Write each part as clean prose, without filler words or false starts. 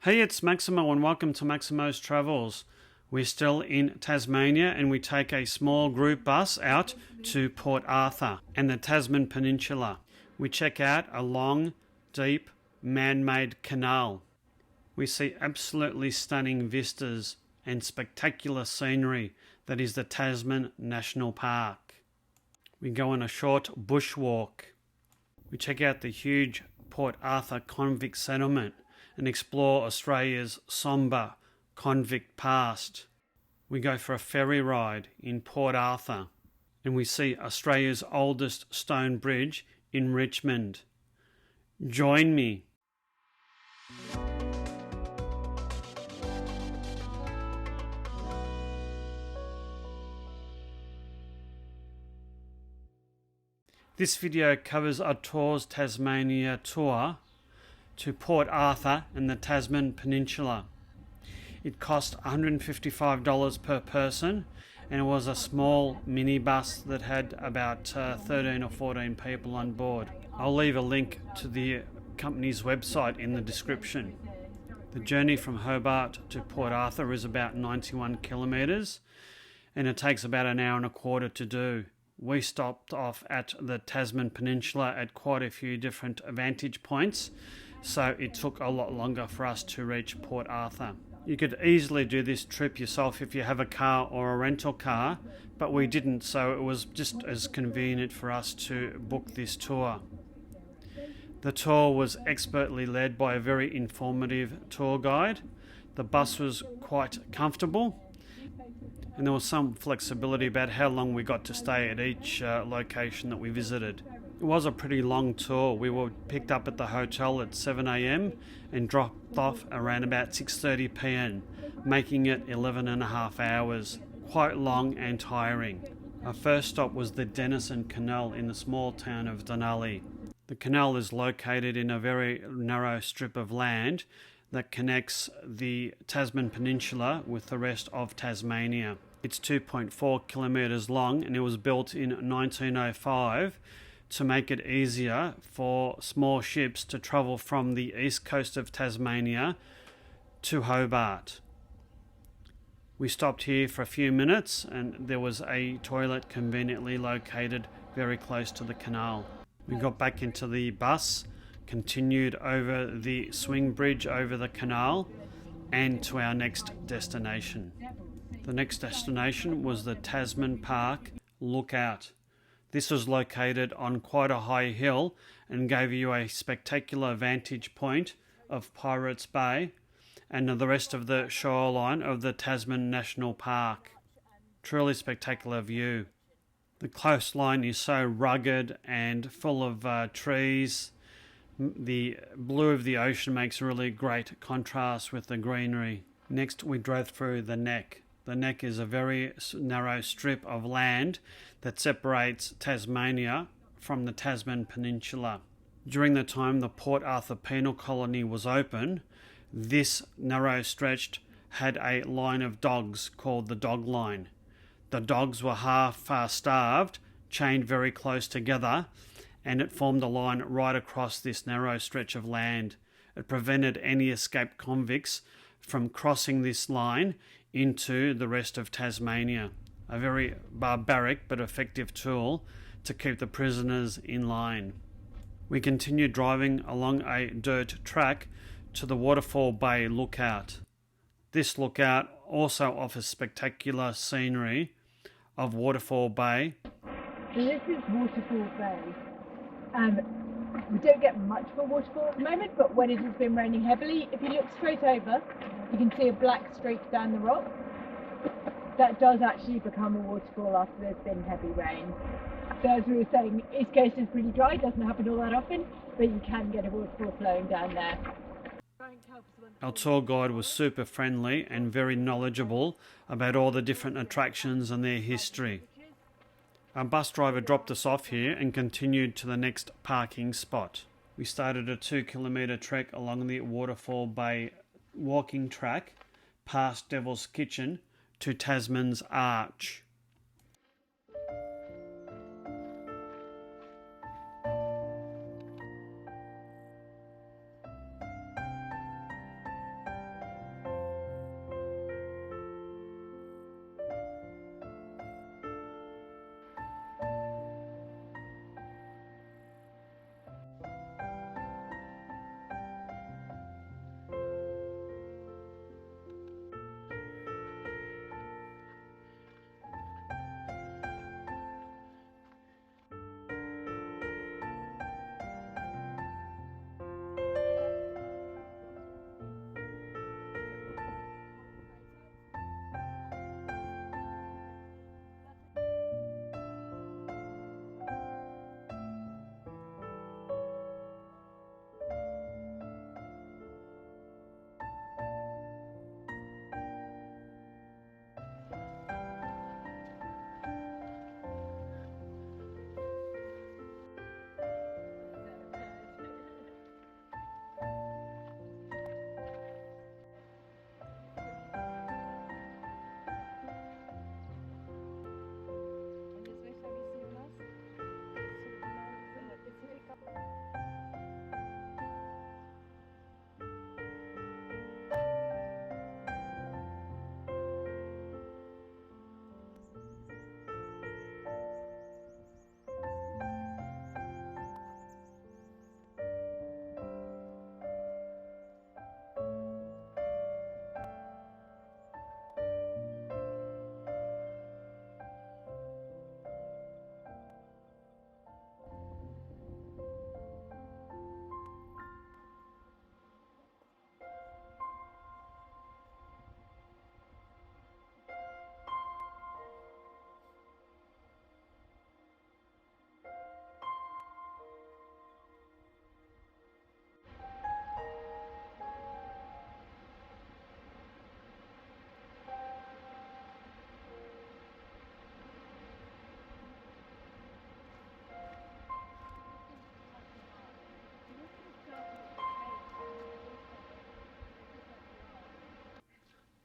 Hey, it's Maximo and welcome to Maximo's Travels. We're still in Tasmania and we take a small group bus out to Port Arthur and the Tasman Peninsula. We check out a long, deep, man-made canal. We see absolutely stunning vistas and spectacular scenery that is the Tasman National Park. We go on a short bushwalk. We check out the huge Port Arthur Convict settlement and explore Australia's sombre convict past. We go for a ferry ride in Port Arthur and we see Australia's oldest stone bridge in Richmond. Join me. This video covers a Tours Tasmania tour to Port Arthur and the Tasman Peninsula. It cost $155 per person and it was a small minibus that had about 13 or 14 people on board. I'll leave a link to the company's website in the description. The journey from Hobart to Port Arthur is about 91 kilometres and it takes about an hour and a quarter to do. We stopped off at the Tasman Peninsula at quite a few different vantage points, so it took a lot longer for us to reach Port Arthur. You could easily do this trip yourself if you have a car or a rental car, but we didn't, so it was just as convenient for us to book this tour. The tour was expertly led by a very informative tour guide. The bus was quite comfortable, and there was some flexibility about how long we got to stay at each location that we visited. It was a pretty long tour. We were picked up at the hotel at 7 a.m. and dropped off around about 6:30 p.m, making it 11 and a half hours. Quite long and tiring. Our first stop was the Denison Canal in the small town of Denali. The canal is located in a very narrow strip of land that connects the Tasman Peninsula with the rest of Tasmania. It's 2.4 kilometres long and it was built in 1905 to make it easier for small ships to travel from the east coast of Tasmania to Hobart. We stopped here for a few minutes and there was a toilet conveniently located very close to the canal. We got back into the bus, continued over the swing bridge over the canal and to our next destination. The next destination was the Tasman Park Lookout. This was located on quite a high hill and gave you a spectacular vantage point of Pirates Bay and the rest of the shoreline of the Tasman National Park. Truly spectacular view. The coastline is so rugged and full of trees. The blue of the ocean makes a really great contrast with the greenery. Next we drove through the Neck. The Neck is a very narrow strip of land that separates Tasmania from the Tasman Peninsula. During the time the Port Arthur penal colony was open, this narrow stretch had a line of dogs called the dog line. The dogs were half starved, chained very close together, and it formed a line right across this narrow stretch of land. It prevented any escaped convicts from crossing this line into the rest of Tasmania. A very barbaric but effective tool to keep the prisoners in line. We continued driving along a dirt track to the Waterfall Bay lookout. This lookout also offers spectacular scenery of Waterfall Bay. So this is Waterfall Bay. We don't get much of a waterfall at the moment, but when it has been raining heavily, if you look straight over, you can see a black streak down the rock. That does actually become a waterfall after there's been heavy rain. So as we were saying, East Coast is pretty dry, doesn't happen all that often, but you can get a waterfall flowing down there. Our tour guide was super friendly and very knowledgeable about all the different attractions and their history. Our bus driver dropped us off here and continued to the next parking spot. We started a 2-kilometre trek along the Waterfall Bay walking track past Devil's Kitchen to Tasmans Arch.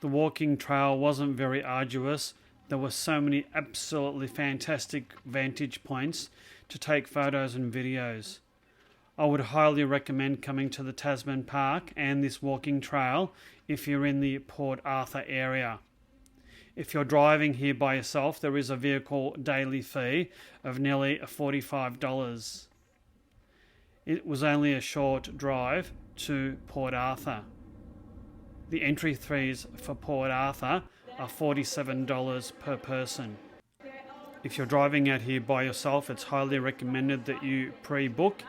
The walking trail wasn't very arduous. There were so many absolutely fantastic vantage points to take photos and videos. I would highly recommend coming to the Tasman Park and this walking trail if you're in the Port Arthur area. If you're driving here by yourself, there is a vehicle daily fee of nearly $45. It was only a short drive to Port Arthur. The entry fees for Port Arthur are $47 per person. If you're driving out here by yourself, it's highly recommended that you pre-book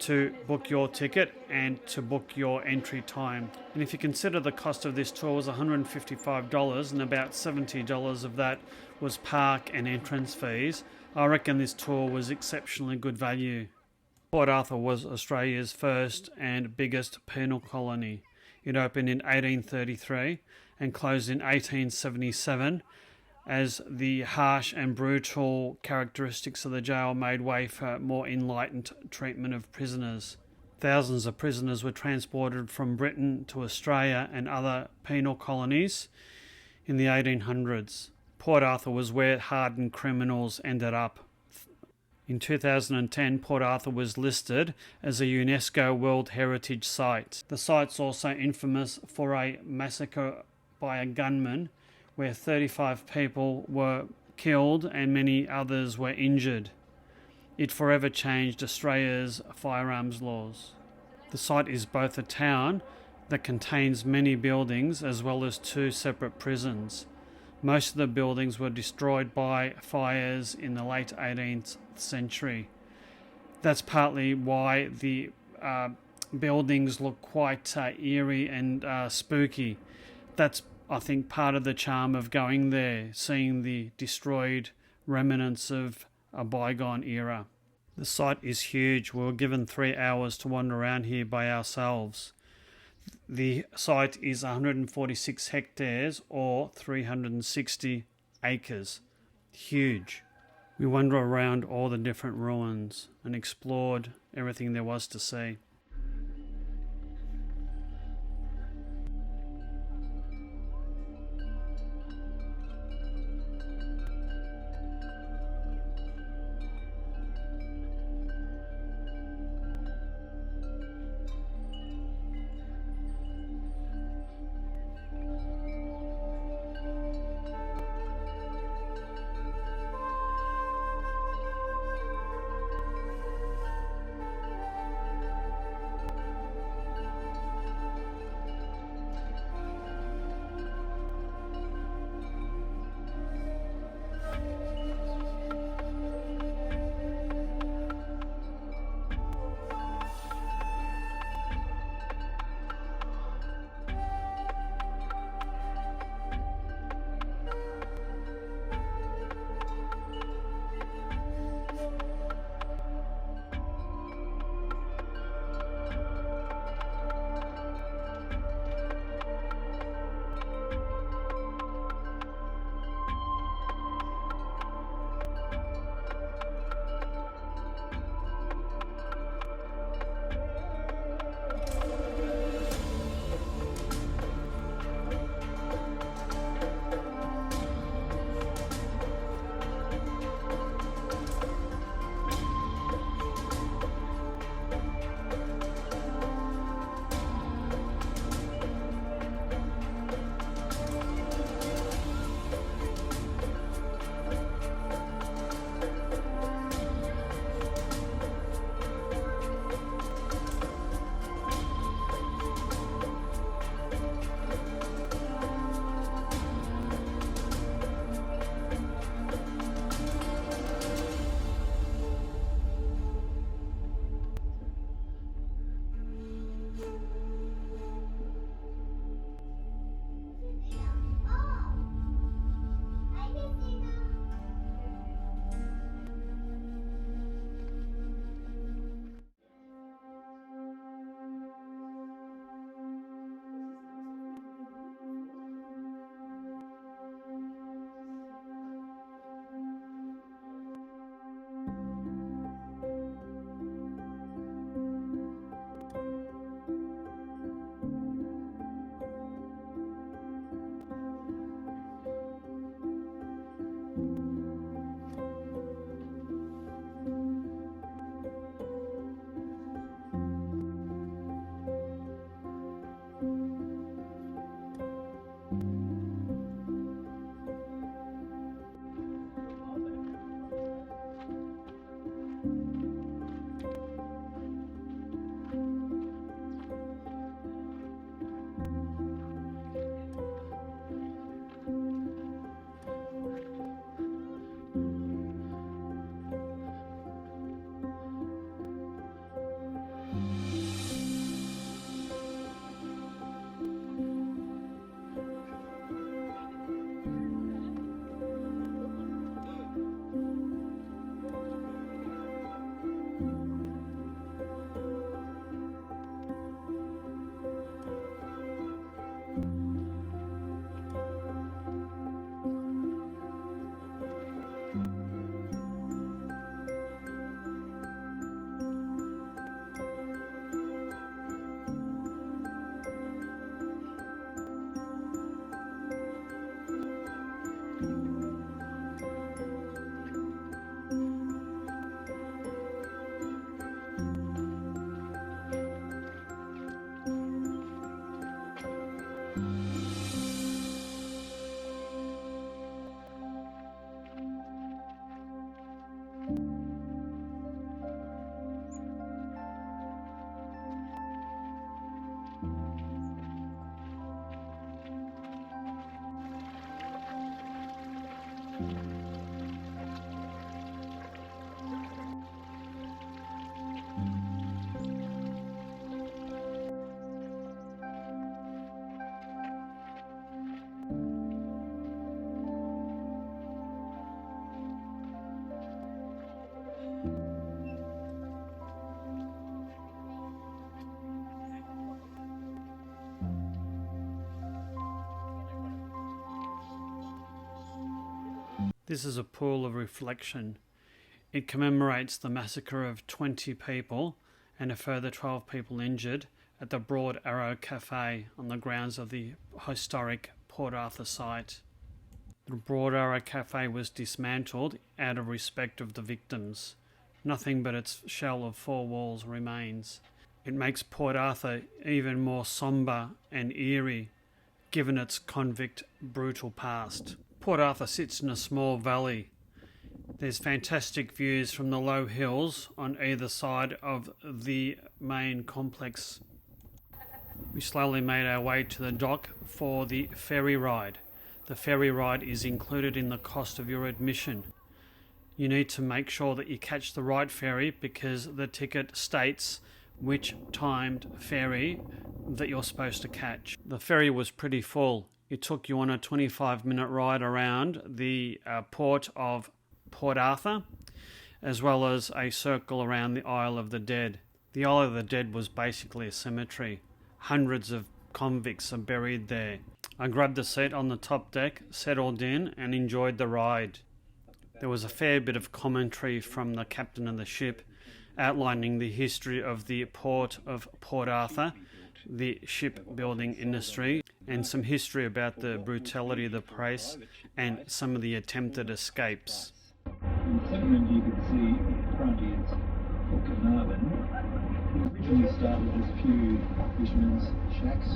to book your ticket and to book your entry time. And if you consider the cost of this tour was $155 and about $70 of that was park and entrance fees, I reckon this tour was exceptionally good value. Port Arthur was Australia's first and biggest penal colony. It opened in 1833 and closed in 1877 as the harsh and brutal characteristics of the jail made way for more enlightened treatment of prisoners. Thousands of prisoners were transported from Britain to Australia and other penal colonies in the 1800s. Port Arthur was where hardened criminals ended up. In 2010, Port Arthur was listed as a UNESCO World Heritage Site. The site's also infamous for a massacre by a gunman where 35 people were killed and many others were injured. It forever changed Australia's firearms laws. The site is both a town that contains many buildings as well as two separate prisons. Most of the buildings were destroyed by fires in the late 18th century. That's partly why the buildings look quite eerie and spooky. That's, I think, part of the charm of going there, seeing the destroyed remnants of a bygone era. The site is huge. We were given 3 hours to wander around here by ourselves. The site is 146 hectares or 360 acres. Huge. We wandered around all the different ruins and explored everything there was to see. This is a pool of reflection. It commemorates the massacre of 20 people and a further 12 people injured at the Broad Arrow Cafe on the grounds of the historic Port Arthur site. The Broad Arrow Cafe was dismantled out of respect of the victims. Nothing but its shell of 4 walls remains. It makes Port Arthur even more sombre and eerie, given its convict, brutal past. Port Arthur sits in a small valley. There's fantastic views from the low hills on either side of the main complex. We slowly made our way to the dock for the ferry ride. The ferry ride is included in the cost of your admission. You need to make sure that you catch the right ferry because the ticket states which timed ferry that you're supposed to catch. The ferry was pretty full. It took you on a 25-minute ride around the port of Port Arthur, as well as a circle around the Isle of the Dead. The Isle of the Dead was basically a cemetery. Hundreds of convicts are buried there. I grabbed a seat on the top deck, settled in, and enjoyed the ride. There was a fair bit of commentary from the captain of the ship, outlining the history of the port of Port Arthur, the shipbuilding industry, and some history about the brutality of the place and some of the attempted escapes. In the segment you can see in front is Port Carnarvon. Originally started as a few fishermen's shacks.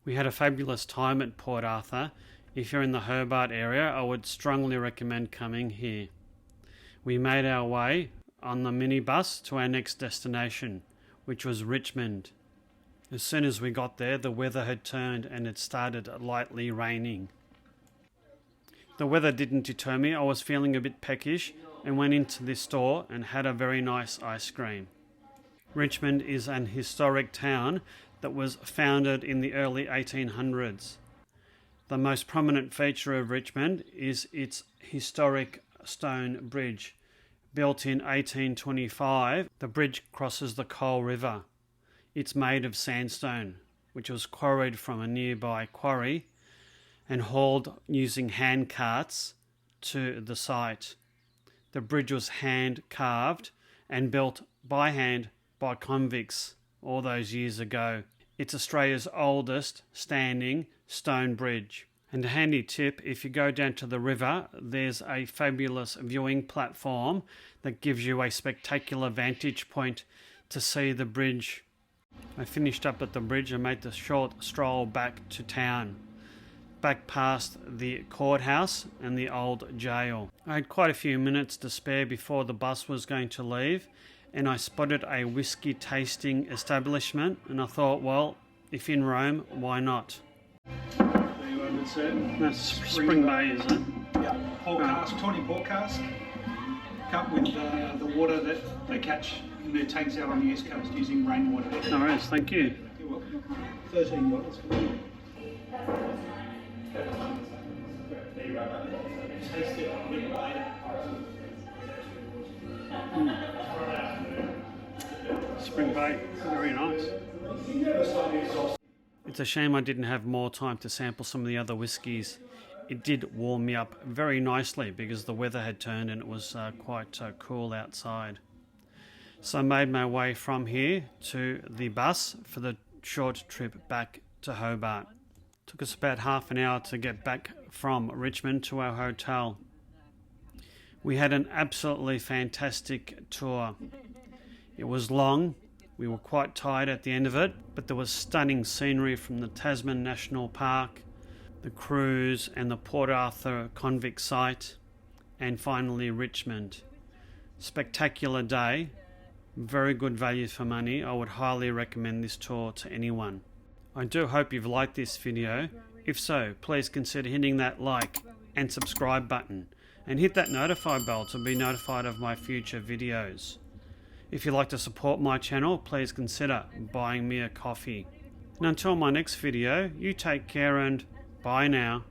We had a fabulous time at Port Arthur. If you're in the Hobart area, I would strongly recommend coming here. We made our way on the minibus to our next destination, which was Richmond. As soon as we got there, the weather had turned and it started lightly raining. The weather didn't deter me. I was feeling a bit peckish and went into this store and had a very nice ice cream. Richmond is an historic town that was founded in the early 1800s. The most prominent feature of Richmond is its historic stone bridge. Built in 1825, the bridge crosses the Coal River. It's made of sandstone, which was quarried from a nearby quarry and hauled using hand carts to the site. The bridge was hand carved and built by hand by convicts all those years ago. It's Australia's oldest standing stone bridge. And a handy tip, if you go down to the river, there's a fabulous viewing platform that gives you a spectacular vantage point to see the bridge. I finished up at the bridge and made the short stroll back to town, back past the courthouse and the old jail. I had quite a few minutes to spare before the bus was going to leave, and I spotted a whisky tasting establishment, and I thought, well, if in Rome, why not? There you have it, sir. That's Spring Bay, is it? Yeah, port cask, tawny port cask, cut with the water that they catch in their tanks out on the east coast using rainwater. No worries, thank you. You're welcome. $13 for you. Taste it a little later. Spring Bay, very nice. It's a shame I didn't have more time to sample some of the other whiskies. It did warm me up very nicely because the weather had turned and it was quite cool outside. So I made my way from here to the bus for the short trip back to Hobart. Took us about half an hour to get back from Richmond to our hotel. We had an absolutely fantastic tour. It was long, we were quite tired at the end of it, but there was stunning scenery from the Tasman National Park, the cruise and the Port Arthur Convict site, and finally Richmond. Spectacular day, very good value for money. I would highly recommend this tour to anyone. I do hope you've liked this video. If so, please consider hitting that like and subscribe button and hit that notify bell to be notified of my future videos. If you'd like to support my channel, please consider buying me a coffee. And until my next video, you take care and bye now.